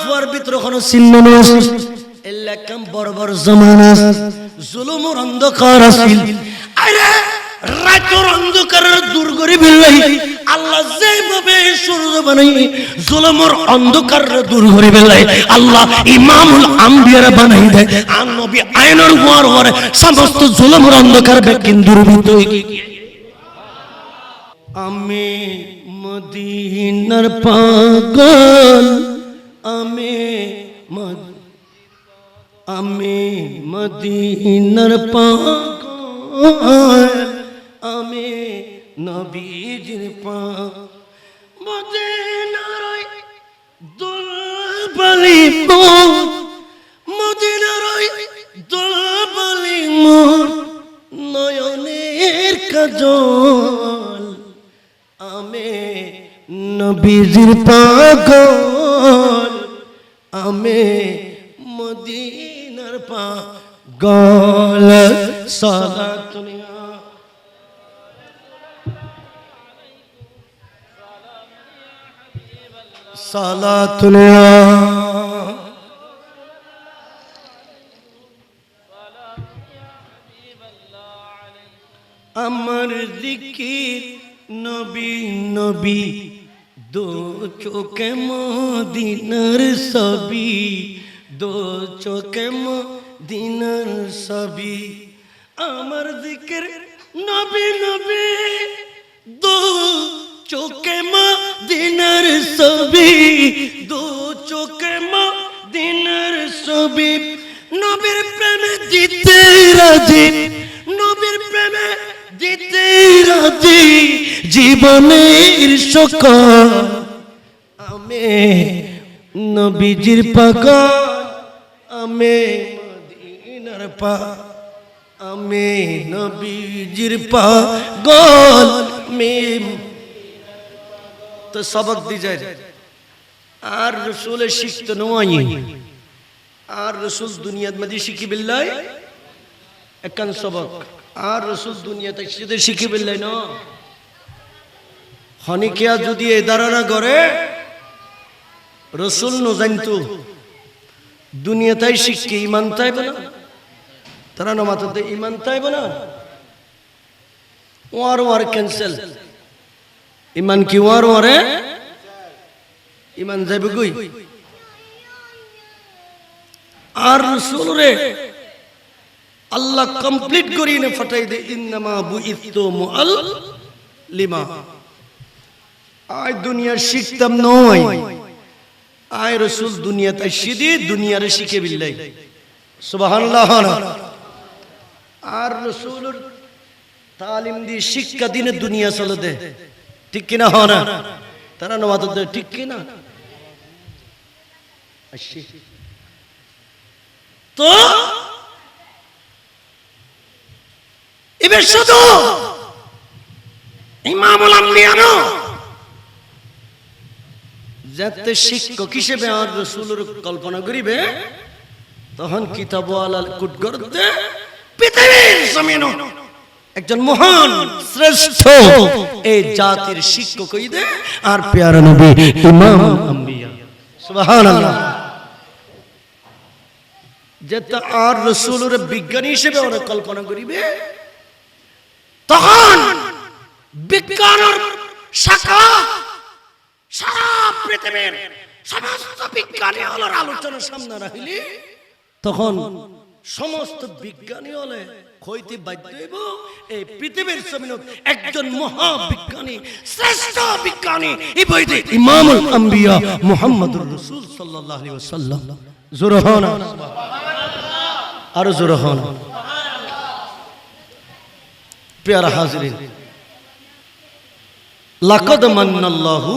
Führer ভিতরে কোনো চিহ্ন নেই এলাকাম বড় বড় জমানা জুলুমের অন্ধকার আছিল আরে রাতের অন্ধকার দূর করে বিল্লাহি আল্লাহ যেভাবে সূর্য বানাই জুলুমের অন্ধকার দূর করে বিল্লাহি আল্লাহ ইমামুল আম্বিয়া বানাই দেয় আর নবী আইনের হওয়ার পরে সমস্ত জুলুমের অন্ধকার বেকিন দূরীভূত হয়ে গিয়ে আমি মদিনার পাগল আমি মদিনার পাগল আমি নবীজির পাগল মদিনার দুলবালি মদিনার দুলবালি মোর নয়নের কাজল আমি নবীজির পাগল আমি মদিনার পাগল সালাতুনিয়া আমার জিকির নবী নবী দো চোখে মদিনার ছবি দো চোখে মদিনার ছবি আমার জিকির নবী নবী দো চোখে মদিনার ছবি দো চোখে মদিনার ছবি নবীর প্রেমে দিতে রাজি নবীর প্রেমে দিতে রাজি জীবনের সকল আমি নবীজির পাগল আমি মদিনার পাগল আমি নবীজির পাগল তো সবক দি যায় আর রসুলের শিখতে নয় আর রসুল দুনিয়ার মধ্যে শিখি বিল্লাই একান সবক আর রসুল দুনিয়াতে শিখি বিল্লাই না হনিকিয়া যদি এ ধারণা করে রসুল ন জানতো দুনিয়াতেই শিখকে ইমান তাইব না তারা না মাথাতে ইমান তাইব না ওয়ার ক্যান্সেল ইমান কি ওয়ারে ইমান যাইবে কই আর রসুল রে আল্লাহ কমপ্লিট করিয়ে নে ফাটাই দে ইন্নামা বুইতু মুআল্লিমা আই দুনিয়ার শিখতাম নয় আয় রসুল দুনিয়াতে শিখে দুনিয়ারে শিখে বিল্লাই সুবহানাল্লাহ আর রসুলের তালিম দি শিক্ষা দিনে দুনিয়া চলে দে ঠিক কিনা হয় না তারা নমাজ দে ঠিক কিনা তো এবার শুধু ইমামুল আম্বিয়া না যাতে শিক্ষক হিসেবে আর রসুলের কল্পনা করিবে তখন কিতাব আলাল কুটগরতে পৃথিবীর জমিনে একজন মহান শ্রেষ্ঠ এই জাতির শিক্ষক হইবে আর প্যারা নবী ইমাম আম্বিয়া সুবহানাল্লাহ যাতে আর রসুলের বিজ্ঞানী হিসেবে ওরা কল্পনা করিবে তখন বিজ্ঞানের শাখা সারা পৃথিবীর সমস্ত বিজ্ঞানী হলের আলোচনা সামনে রাখিলে তখন সমস্ত বিজ্ঞানী হলে কইতে বাধ্য হইব এই পৃথিবীর জমিনে একজন মহাবিজ্ঞানী শ্রেষ্ঠ বিজ্ঞানী ইবনে ইমামুল আম্বিয়া মুহাম্মদুর রাসূল সাল্লাল্লাহু আলাইহি ওয়াসাল্লাম জুরহানা সুবহানাল্লাহ আর জুরহানা প্যারা হাজিরিন লাকাদ মান্নাল্লাহু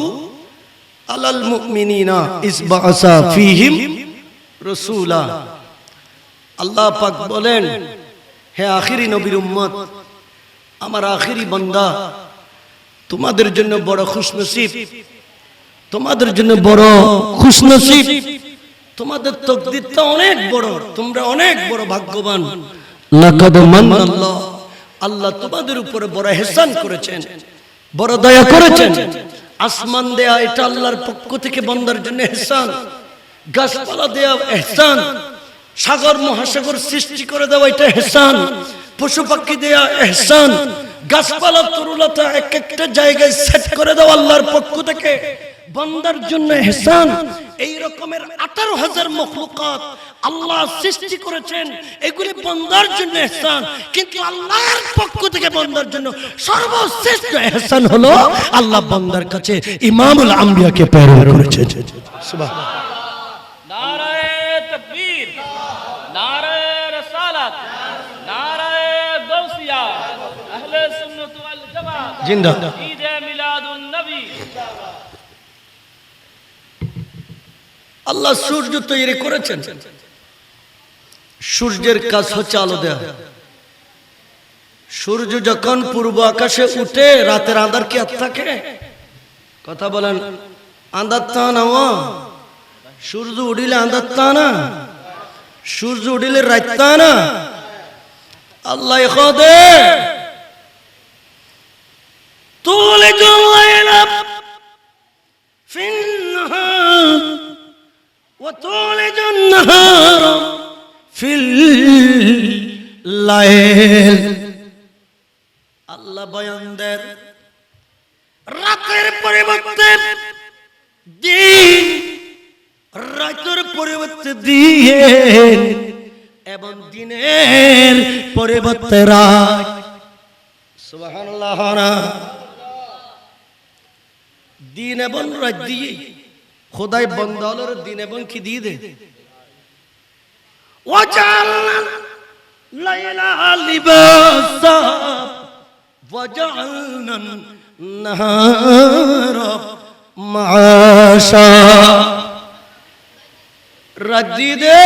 আলাল মুমিনিনা ইসবাআসা ফীহিম রাসূলা আল্লাহ পাক বলেন হে আখিরি নবীর উম্মত আমার আখিরি বান্দা তোমাদের জন্য বড় খুশনসিব তোমাদের জন্য বড় খুশনসিব তোমাদের তাকদীরটা অনেক বড় তোমরা অনেক বড় ভাগ্যবান লাকাদ মান্নাল্লাহ আল্লাহ তোমাদের উপরে বড় ইহসান করেছেন বড় দয়া করেছেন আসমান দেয়া এটা আল্লাহর পক্ষ থেকে বান্দার জন্য ইহসান গাছপালা দেওয়া ইহসান, সাগর মহাসাগর সৃষ্টি করে দেওয়া এটা ইহসান, পশু পাখি দেওয়া ইহসান, গাছপালা তরুলতা এক একটা জায়গায় সেট করে দেওয়া আল্লাহর পক্ষ থেকে বান্দার জন্য ইহসান। এই রকমের 18,000 মখলুকাত আল্লাহ সৃষ্টি করেছেন, এগুলি বান্দার জন্য ইহসান। কিন্তু আল্লাহর পক্ষ থেকে বান্দার জন্য সর্বশ্রেষ্ঠ ইহসান হলো আল্লাহ বান্দার কাছে ইমামুল আম্বিয়াকে প্রেরণ করেছেন। সুবহানাল্লাহ। নারায়ে তাকবীর, নারায়ে রিসালাত, নারায়ে গাউসিয়া, আহলে সুন্নাত ওয়াল জামাত জিন্দাবাদ। ঈদ মিলাদুন নবী। আল্লাহ সূর্য তৈরি করেছেন, সূর্যের কাজ হচ্ছে আলো দেয়া। সূর্য যখন পূর্ব আকাশে উঠে রাতের আঁধার কি আর থাকে? কথা বলেন, আঁধার তা না, সূর্য উঠিলে আঁধার তা না, সূর্য উঠিলে রাত তা না। আল্লাহ খোদে তুলিজুল লাইলা ফিন নাহার ওয়া তুলিজুন নাহারা ফিল লাইল। আল্লাহ বয়ান দেন রাতের পরিবর্তে দিন, রাতের পরিবর্তে দিন, এবং দিনের পরিবর্তে রাত। সুবহানাল্লাহ। দিন এবং রাত দিয়ে খোদাই বন্দালের দিন এবং কি দিয়ে দে। ওয়াজালনা লাইলা লিবাসা ওয়াজালনা নাহারা মাআশা। রাত দিয়ে দে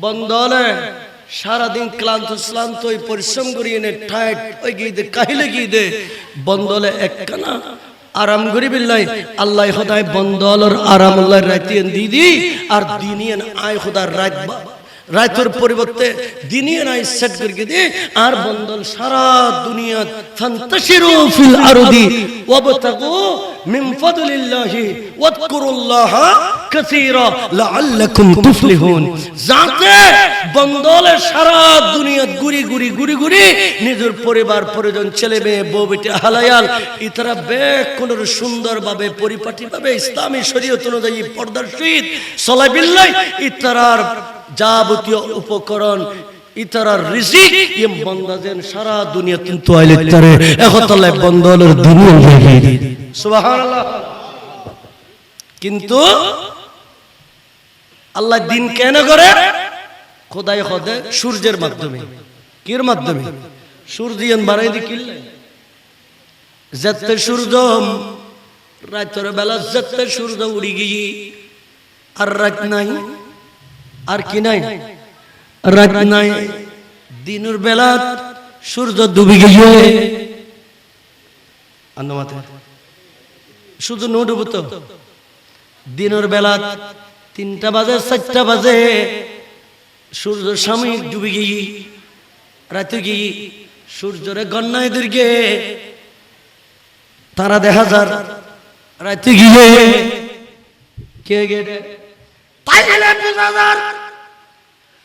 বন্দলে সারাদিন ক্লান্ত শ্লান্ত ওই পরিশ্রম করিয়ে নে ঠাট ওই গিয়ে দে কাহিলে গিয়ে দে বন্দলে একখানা আরাম করি বিল্লাই। আল্লাহ খোদায় বন্দলর আরাম আল্লাহ রাতিয়েন দিদি আর দিনিয়েন আয় খোদার রাত রাতের পরিবর্তে দিনিয়ে নাই সেট করে দিয়ে আর বন্দল সারা দুনিয়া ফান্তাশিরু ফিল আরদি ওয়াবতাগু মিন ফাদলিল্লাহি ওয়াজকুরুল্লাহা কাসীরা লাআল্লাকুম তুফলিহুন। যাতে বন্দলে সারা দুনিয়া ঘুরি ঘুরি ঘুরি ঘুরি নিজের পরিবার পরিজন ছেলে মেয়ে বউ বেটি হালায়াল ইতারা বেকুনর সুন্দরভাবে পরিপাটিভাবে ইসলামী শরীয়ত অনুযায়ী পর্দার সহিত চলাই বিল্লাই ইতারার যাবতীয় উপকরণ ইতারার রিজিক ইম বন্দাজেন সারা দুনিয়া কিন্তু আইলে তারে একতলে বন্দলের দুনিয়া হয়ে গেল। সুবহানাল্লাহ। কিন্তু আল্লাহ দিন কেন করে? খোদাই খোদে সূর্যের মাধ্যমে। কির মাধ্যমে? সূর্যিয়ান বাড়াই দিকিল যেতে সূর্য রাতের বেলা যেতে সূর্য উড়ি গিয়ে আর রাত নাই, আর কি নাই? রাত নাই। দিনের বেলা সূর্য ডুবে গিয়ে শুধু নো ডুবো তো দিনের বেলা 3টা বাজে 4টা বাজে সূর্য সাময়িক ডুবে গিয়ে রাতে গিয়ে সূর্যরে গন্যায় দীর্ঘে তারা দেখা যার রাতে গিয়ে কে গে তাইলে বুঝাদার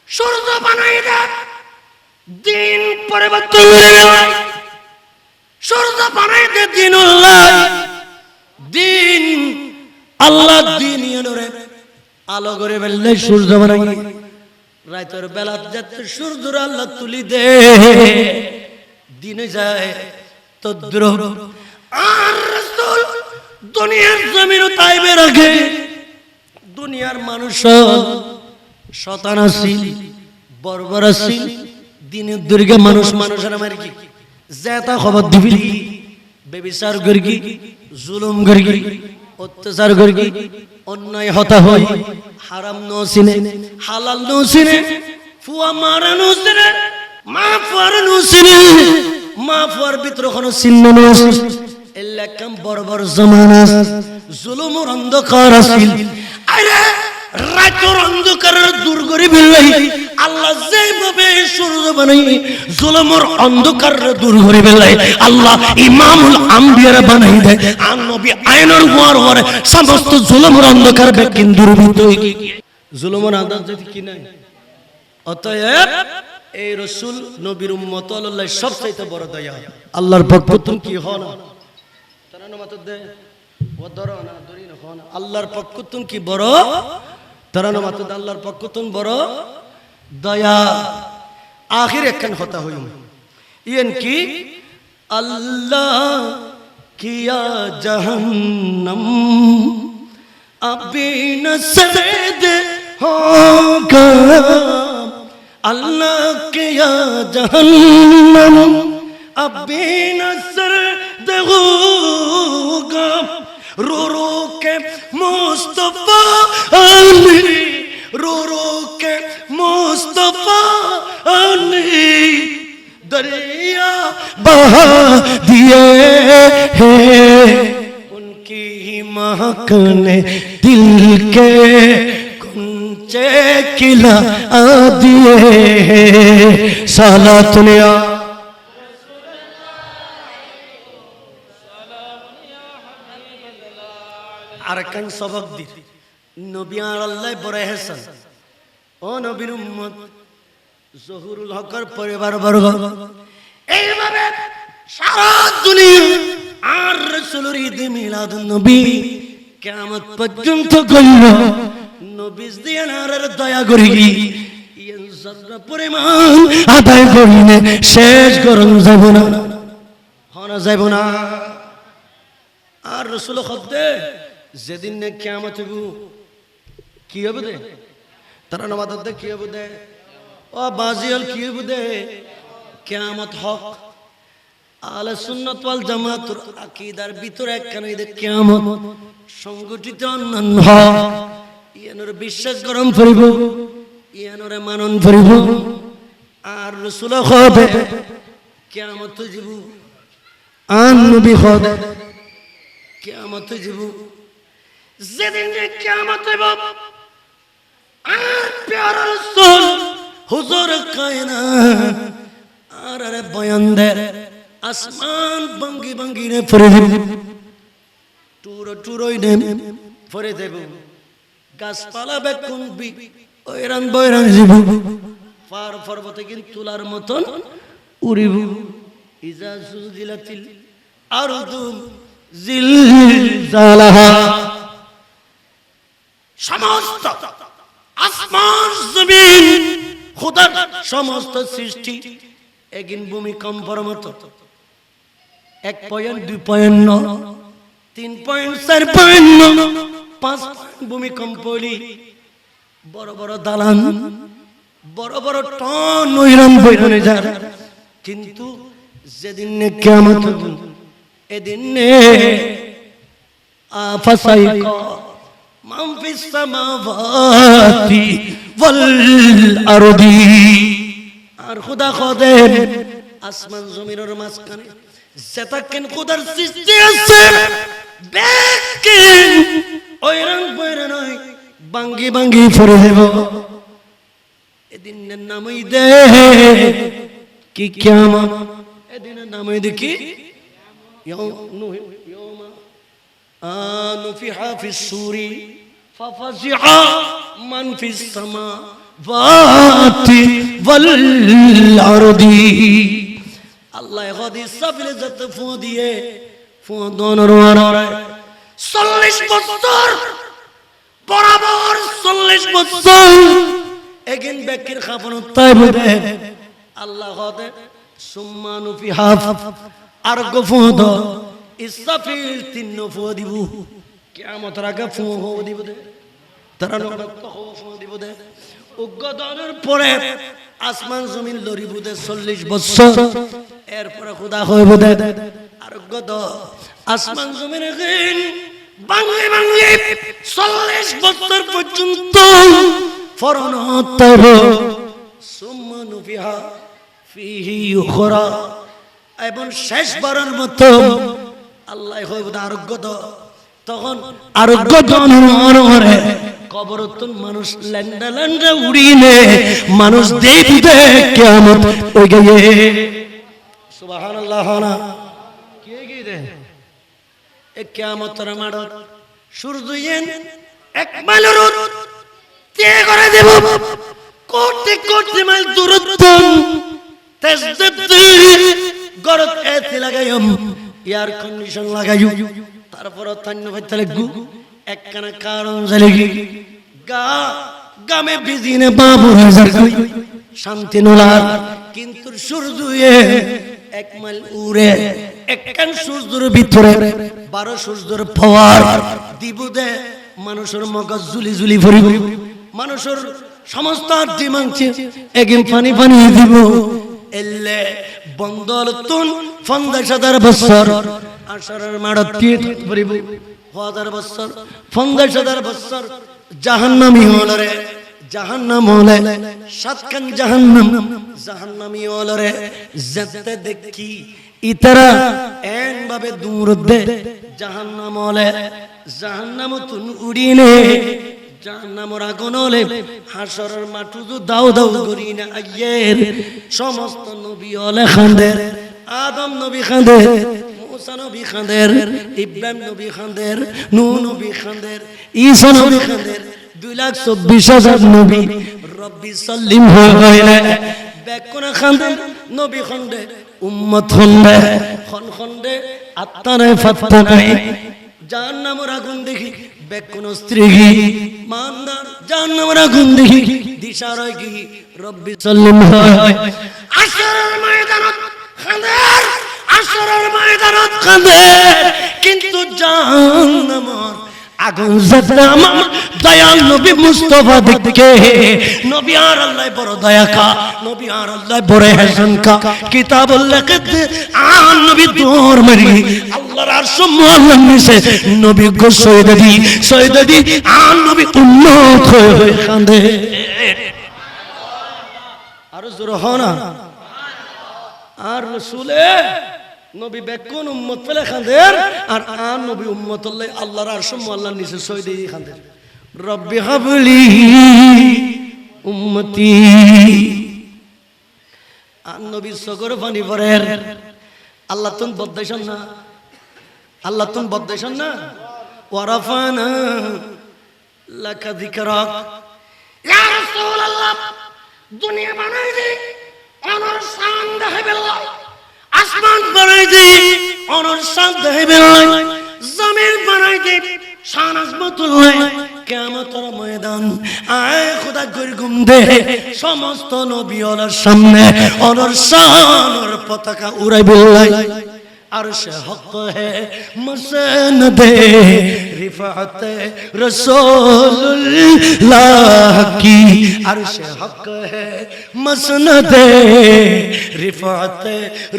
সূর্য বানাই দে দিন পরিবর্তন হয়ে গেল। সূর্য বানাই দে দিনুল্লাহ দিন আল্লাহ দিন ইনরে আলো করে বেললে সূর্য বানাই রাতের বেলা যাতে সূর্যর আল্লাহ তুলি দে দিনে যায় তদ্র আর রাসূল দুনিয়ার জমিন তাইবে রাখে। দুনিয়ার মানুষ শতান আছিল বর্বর আছিল দিনের দুর্গে মানুষ মানুষের আমার কি যেটা খবর দিবি বেবিচার করগি জুলুম করগি অত্যাচার করগি অন্যায় হতা হয় হারাম নসিনে হালাল নসিনে ফুয়া মারা নসিনে মা ফুয়ার নসিনে মা ফুয়ার ভিতর কোনো চিহ্ন নসিনে এলাকাম বড় বড় জমানা জুলুমের অন্ধকার আছিল। আরে রাতের অন্ধকারের দূর করে ফেললে আল্লাহ যেভাবে সূর্য বানাই জুলুমের অন্ধকার দূর করে ফেললে আল্লাহ ইমামুল আম্বিয়ার বানাই দেয় আর নবী আইনের হওয়ার পরে সমস্ত জুলুমের অন্ধকার ব্যক্তি দূরীভূত হয়ে গিয়ে জুলুমের আন্দাজ যদি কি নাই অতএব এই রাসূল নবীর উম্মত আল্লাহ সবচেয়ে বড় দয়া আল্লাহর পক্ষ থেকে কি হয় না তারা নামাত দে ও ধরো না ধরি না হয় না আল্লাহর পক্ষ থেকে কি বড় তারা নামাত দে আল্লাহর পক্ষ থেকে বড় দয়া আখির একখান কথা হইম ইয়েন কি আল্লাহ কিয়া জাহান্নাম अभी न सद होगा अल्लाह के या जहन्नम अभी न सर्द होगा रो रो के मुस्तफा अली रो रो के मुस्तफा अली दरिया बहा दिए हैं उनकी महकने दिल के कुंचे खिला दिए साला दुनिया আরেকখান সবক দি নবী আর আল্লাহ বড় এহসান ও নবীর উম্মত জহুরুল হকের পরিবার বর্গ এইভাবে সারা দুনিয়া আর রাসূলের ঈদ মিলাদুন নবী কিয়ামত পর্যন্ত কইল নবীজ দিয়ানার দয়া করি ইয়ান জররা পরিমাণ আদায় করিনে শেষ করন যাব না হনা যাব না আর রাসূল খদ্দে যেদিন নে কিয়ামত হইব কি হবে দে তারা নামাজত দে কি হবে দে ও বাজিয়াল কি হবে দে কিয়ামত হক আহলে সুন্নাত ওয়াল জামাতের আকীদার ভিতরে একখানে ঈদে কিয়ামত সংগঠিত অন্যান্য ইয়ানোর বিশ্বাস গরম করিব ইয়ানোরে মানন করিব আর রাসূল হবে কিয়ামত যাব আন নবী হবে কিয়ামত যাব যেদিন কিয়ামত হইব আর প্যারা রাসূল হুজুর কায়নাত আর আরে বয়ান দে আসমান বঙ্গি বঙ্গি রে ফরে টুরো টুরোই নে ফরে দেব গাছপালা বেকুন বি ওইরান বৈরান জীব ফার পর্বতে কিন্তু তুলার মতন উড়িব ইজা সুজিলাতিল আরদু জিলজালাহা সমস্ত আসমান জমিন খোদার সমস্ত সৃষ্টি একদিন ভূমিকম্পর মতো 1.2.9 3.4.9 5 ভূমিকম্প হলি বড় বড় দালান বড় বড় টন নইরান বইরানে যায় কিন্তু যেদিন কিয়ামত এদিন ফাসাইকা মান ফিস সামাওয়াতি ওয়াল আরদি আর খোদা খোদেন আসমান জমিনের মাঝখানে যেতাকেন খোদার সৃষ্টি আছে বেকিন ওইরান বইরা নয় বাঙ্গি বাঙ্গি ফরে দেব এদিনের নামই দে কি কিয়ামত এদিনের নামই দে কি ইয়াউমা নুফিহা ফিস সূরি ফাফাজিআ মান ফিস সামাওয়াতি ওয়াল আরদি আল্লাহ গদি সাবিলে যত ফু দিয়ে ফু দনর ওয়ারে 40 বছর বরাবর 40 বছর এগেন বেকির খাফন তাই বলে আল্লাহ গদে সুম্মা নুফিহা আর গফুদ ইসফিল তিন ফু দিব কিয়ামতের আগে ফু দিব দে তারা নরক ফু দিব দে উগ্গদনের পরে আসমান জমিন লড়িব দে 40 বছর এরপরে খোদা হইব দে আর গদ আসমান জমিন গিন বাঙ্গি বাঙ্গি 40 বছর পর্যন্ত ফরনত তাইব সুম্মা নুফিহা ফিহি উখরা এবং শেষবারের মতো আল্লাহ হইব দে আর গদ তখন আর গদ নরে ক কবরতন মানুষ ল্যান্ডা ল্যান্ডা উড়িয়ে মানুষ দেখবে কিয়ামত ওই গিয়ে সুবহানাল্লাহ না কে গিয়ে এ কিয়ামতের মাঠ সূর্যেন এক মাইল রোদ তে করে দেব কোটি কোটি মাইল দূরত্ব তেজদত গরত এতে লাগাইম এয়ার কন্ডিশন লাগাইও তারপর তান্য ভাইতে লাগু একখানা কারণ জালেগি গামে বিজিনে বাবুর হাজার শান্তি নোলার কিন্তু সূর্যে এক মাইল উড়ে একখান সূর্যের ভিতরে 12 সূর্যের পাওয়ার দিব দে মানুষের মগজ জুলি জুলি ভরিব মানুষের সমস্ত ডিমান্ড একদিন পানি পানি দিব এলে বন্দলতুন 50,000 বছর আশারের মাড়ত কি ভরিব 1000 বছর 50,000 বছর জাহান্নামী হলরে জাহান্নাম হলে সাতখান জাহান্নামী হলরে যেতে দেখি ইতারা এন ভাবে দূর দে জাহান্নাম হলে জাহান্নামতুন উড়িনে জাহান্নামের আগুন হলে হাসরের মাঠু দাও দাও করিনা আইয়ের সমস্ত নবী হলে খান্দের আদম নবী খান্দের মুসা নবী খান্দের ইব্রাহিম নবী খান্দের নূহ নবী খান্দের ঈসা নবী খান্দের 2,24,000 নবী রব্বি সাল্লিম হইলে বেকনা খান্দের নবী খন্ডে উম্মত খন্ডে খন্ডে আত্মারে ফাত্তা নাই জাহান্নামের আগুন দেখি বেকন স্ত্রী মানদার জাহান্নামের আগুন দেখি দিশারয় কি রব্বি সাল্লিম হয় আসরের ময়দানত খান্দের আসরের ময়দানত খান্দের কিন্তু জাহান্নামের আগুন যেতে আমার দয়াল নবী মুস্তাফা দেখে নবী আর আল্লাহ বড় দয়া কা নবী আর আল্লাহ বড় হাসান কা কিতাব লিখতে আর নবী দৌর মারি আল্লাহর আরশ মোল্লার নিচে নবী গো সৈয়দ দি আর নবী উম্মত হয়ে কাঁদে আর জোর হনা আর রাসূলে নবী বেকুন উম্মত ফেলে খান্দের আর আন নবী উম্মত আল্লাহর আরশ মোল্লার নিচে সৈয়দ খান্দের রব্বি হাবলি উম্মতি আন নবী সগর পানি পড়ে আল্লাহ তুন বদদাইছেন না আল্লাহ তুন বদদাইছেন না ওয়ারাফানা লাকা যিকরাক ইয়া রাসূলুল্লাহ দুনিয়া বানাই দি অনর শান দেখাইবেল্লাহ আসমান বানাই দি অনর শান দেখাইবেল্লাহ জমিন বানাই দি শান আজমতুল্লাহ কিয়ামতের ময়দান আয় খোদা গর গুম দে সমস্ত নবী ওলার সামনে অনর শানের পতাকা উড়াইবেল্লাহ अर्श हक है मसनद रिफात रसूलुल्लाह की अर्श हक है मसनद रिफात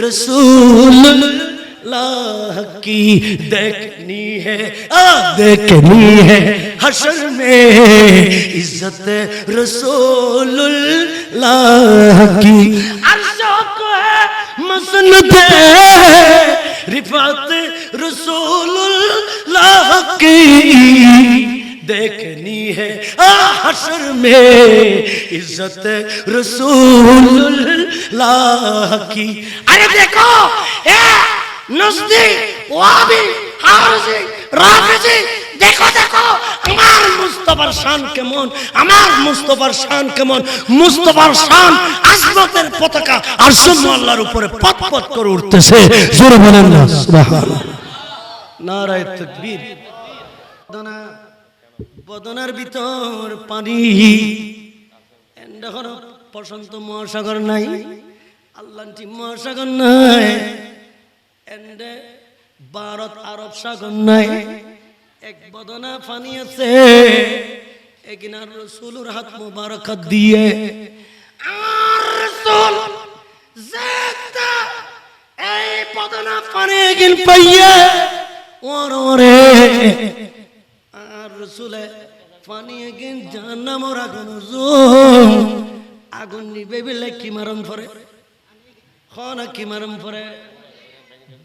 रसूलुल्लाह की देखनी है हशर में इज्जत रसूलुल्लाह की अर्श हक है मसनद रिफात रसूलुल्लाह की देखनी है हशर में इज्जत रसूलुल्लाह की अरे देखो ए नजदी वाबी हारजी राफिजी देखो देखो আমার মুস্তাফার শান কেমন আমার মুস্তাফার শান কেমন মুস্তাফার শান আজমতের পতাকা আরশ আল্লাহর উপরে পতপত করে উঠতেছে জোরে বলেন না সুবহানাল্লাহ নারায়ে তাকবীর বদনার ভিতর পানি দেখো প্রশান্ত মহাসাগর নাই আটলান্টিক মহাসাগর নাই এন্ডে ভারত আরব সাগর নাই এক বদনা পানি আছে একনার রাসূলের হাত মোবারক দিয়ে আর রাসূল জাতা এই বদনা পানি গিন পাইয়া ওরে আর রাসূলে পানি গিন জাহান্নামের আগুন নিবে বলে কি মারম পড়ে খানা কি মারম পড়ে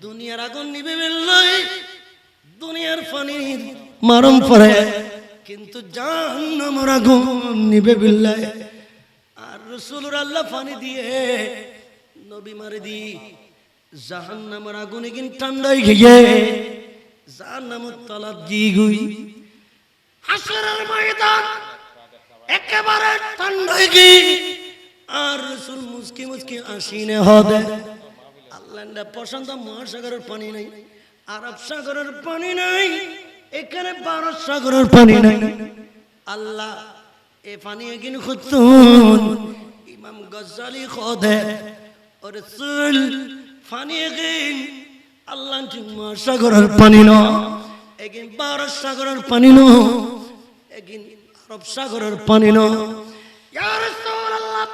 দুনিয়ার আগুন নিবে বলে দুনিয়ার পানির মারম পড়ে কিন্তু জাহান্নামের আগুন নিবে বিল্লাহ। আর রাসূলুর আল্লাহ পানি দিয়ে নবী মারে দি জাহান্নামের আগুনে কিন ঠান্ডাই গিয়ে জাহান্নামের তলাত গই হাসরের ময়দান একেবারে ঠান্ডাই গি। আর রাসূল মুস্কি মুস্কি আসিনে হবে আল্লাহর পছন্দ মহাসাগরের পানি নাই, আরব সাগরের পানি নাই, এখানে ভারত সাগরের পানি নাই। আল্লাহ এ পানি এগিন খুতুন ইমাম গজ্জালি খোদে ও রাসূল পানি এগিন আল্লাহ মহাসাগরের পানি ন, এগিন ভারত সাগরের পানি ন, এগিন আরব সাগরের পানি ন। ইয়া রাসূলুল্লাহ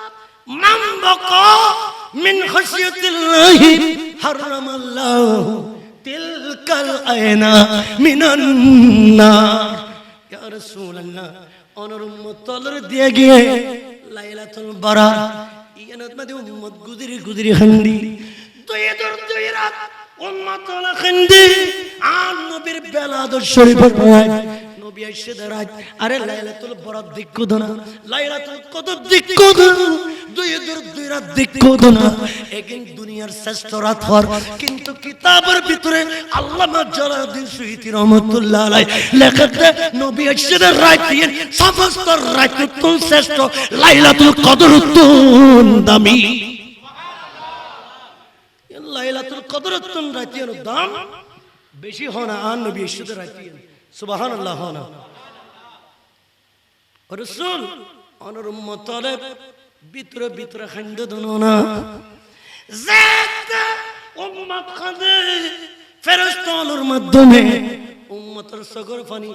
মান বাকা মিন খাশিয়াতিল্লাহি হারামাল্লাহু তিলকাল আয়না মিনান নার। ইয়া রাসূলুল্লাহ অনর উম্মত তলর দিয়ে গিয়ে লাইলাতুল বারাত ইয়ানাত মধ্যে উম্মত গুজরি গুজরি খান্দি দুই দর দুই রাত উম্মত তলা খান্দি। আর নবীর বেলাদত শরীফের পড়ায় নবী এসে দাঁড়ায়, আরে লাইলাতুল বারাত দেখো না, লাইলাতুল কদর দেখো না, দুই দর দুই রাত দেখো না। একিন দুনিয়ার শ্রেষ্ঠ রাত হর, কিন্তু কিতাবের ভিতরে আল্লামা জালালউদ্দিন সুয়ুতী রহমাতুল্লাহ আলাইহি লেখতে নবী এসে রাত দিয়ে সমস্ত রাত তুল শ্রেষ্ঠ, লাইলাতুল কদর তুল দামি। লাইলাতুল কদর তুল রাতের দাম বেশি হনা। আর নবী এসে রাত দিয়ে সুবহানাল্লাহ হনা। রাসূল অনর উম্মতরে ভিতরে ভিতরে খান্দ দনা জাত উম্মত খাদে ফেরেশতাদের মাধ্যমে উম্মতের সগর পানি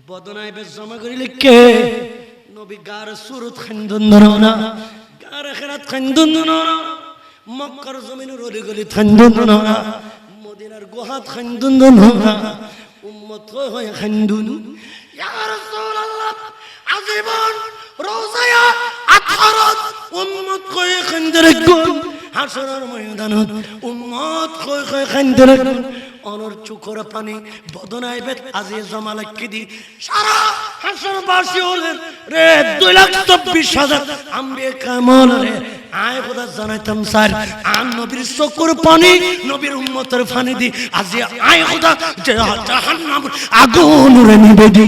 বদনায় বে জমা করি লিখে নবী গার সুরত খান্দ দনা, গার আখিরাত খান্দ দনা, মক্কার জমিনের অলিগলি খান্দ দনা, মদিনার গুহাত খান্দ দনা, উম্মত হয় খান্দুন। ইয়া রাসূলুল্লাহ আজীবন রোজায়া আতহারত উম্মত কয় খান্দরে গুন, হাসরের ময়দানত উম্মত কয় কয় খান্দরে গুন। অনর চুকর পানি বদনায় বেত আজি জমা লাকি দি সারা হাসর বাসি হলেন রে 2,24,000 আম্বে কামল রে। আয় খোদা জানাইতাম স্যার আন নবীর চকুর পানি নবীর উম্মতের পানি দি আজি আয় খোদা জাহান্নাম আগুন রে নিবে দি।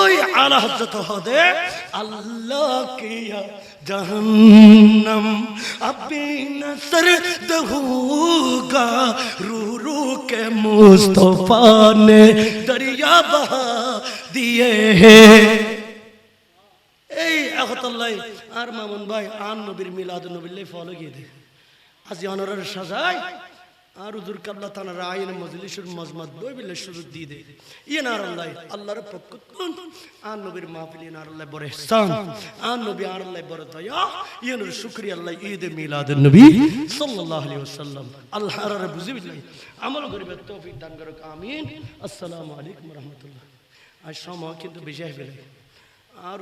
ওই আলা হযরত হদে আল্লাহ কিয়া जहन्नम अभी न सर्द होगा, रू रू के मुस्तफा ने दरिया बहा दिए हैं। এই আহতাল্লাহ আর মামুন ভাই আন নবীর মিলাদ নবীল্লাহ ফলো গিয়ে দে আজি অনরের সাজাই আর উজুর কাবলা তানার আইন মজলিসের মজমাত বই বিলে শুরু দিয়ে দে ইয়ে নার আল্লাহ আল্লাহর পক্ষ আন নবীর মাহফিল ইয়ে নার আল্লাহ বড় ইহসান, আন নবী আর আল্লাহ বড় দয়া, ইয়ে নর শুকরিয়া আল্লাহ ঈদ মিলাদুন নবী সাল্লাল্লাহু আলাইহি ওয়াসাল্লাম। আল্লাহ আর বুঝি বিল্লাহ আমল করিবে তৌফিক দান করুক, আমিন। আসসালামু আলাইকুম ওয়া রাহমাতুল্লাহ। আজ সময় কিন্তু বেশি হয়ে গেল আর